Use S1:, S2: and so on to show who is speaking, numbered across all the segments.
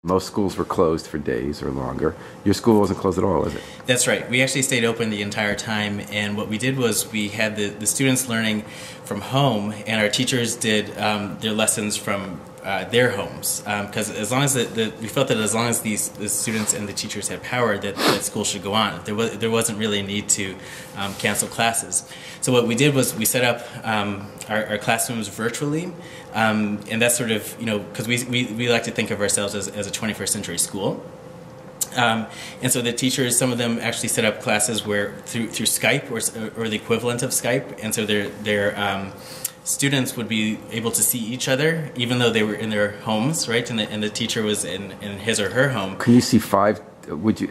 S1: Most schools were closed for days or longer. Your school wasn't closed at all, was it?
S2: That's right. We actually stayed open the entire time, and what we did was we had the students learning from home, and our teachers did their lessons from their homes. Because as long as we felt that as long as the students and the teachers had power, that school should go on. There wasn't really a need to cancel classes. So what we did was we set up our classrooms virtually, and that's sort of, because we like to think of ourselves as a 21st century school. And so the teachers, some of them actually set up classes where through Skype or the equivalent of Skype, and so their students would be able to see each other even though they were in their homes, right? And the teacher was in his or her home.
S1: Can you see five?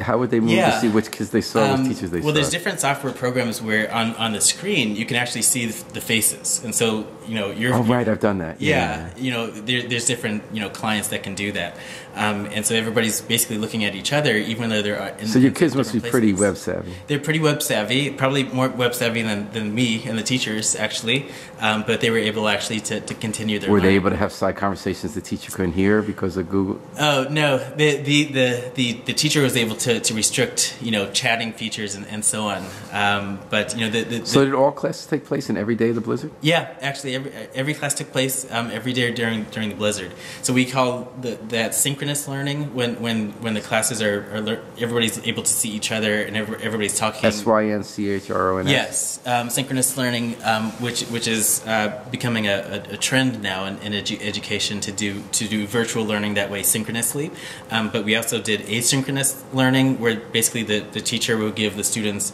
S1: How would they move to see which kids they saw, which teachers they saw?
S2: Well, there's different software programs where on the screen you can actually see the faces, and so you're.
S1: Oh right, I've done that.
S2: Yeah. There's different clients that can do that, and so everybody's basically looking at each other, even though they're in.
S1: So your kids must be
S2: places.
S1: Pretty web savvy.
S2: They're pretty web savvy, probably more web savvy than me and the teachers actually, but they were able actually to continue their.
S1: Were
S2: learning.
S1: they able to have side conversations the teacher couldn't hear because of Google?
S2: Oh no, the teacher was able to restrict chatting features and so on, but
S1: So did all classes take place in every day of the Blizzard?
S2: Yeah, actually every class took place every day during the Blizzard. So we call that synchronous learning when the classes are everybody's able to see each other and everybody's talking.
S1: SYNCHRONS.
S2: Yes, synchronous learning, which is becoming a trend now in education to do virtual learning that way synchronously. But we also did asynchronous learning, where basically the teacher will give the students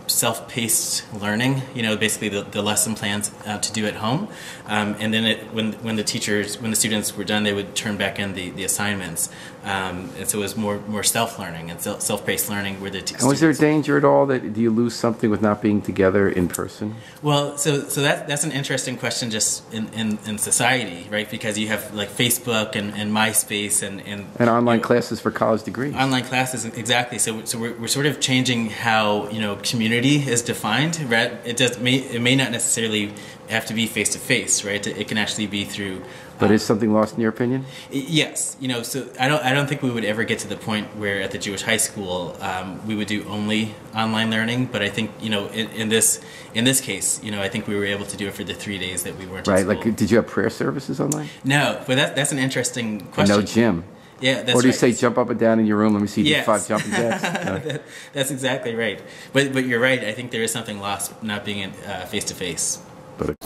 S2: self-paced learning. Basically the lesson plans to do at home, and then when the students were done, they would turn back in the assignments, and so it was more self-learning and self-paced learning where the
S1: And was there a danger at all do you lose something with not being together in person?
S2: Well, so that's an interesting question just in society, right? Because you have like Facebook and MySpace and
S1: online classes for college degrees.
S2: Online classes, exactly. So we're sort of changing how community is defined. Right? It may not necessarily have to be face to face, right? It can actually be through.
S1: But is something lost in your opinion?
S2: Yes, so I don't think we would ever get to the point where at the Jewish high school we would do only online learning. But I think in this case, I think we were able to do it for the 3 days that we weren't.
S1: Right.
S2: In school.
S1: Like, did you have prayer services online?
S2: No, but that's an interesting question.
S1: And no gym.
S2: Yeah, that's right.
S1: Or do you say jump up and down in your room? Let me see you do 5 jumping jacks. No.
S2: That's exactly right. But you're right. I think there is something lost not being face to face.
S1: But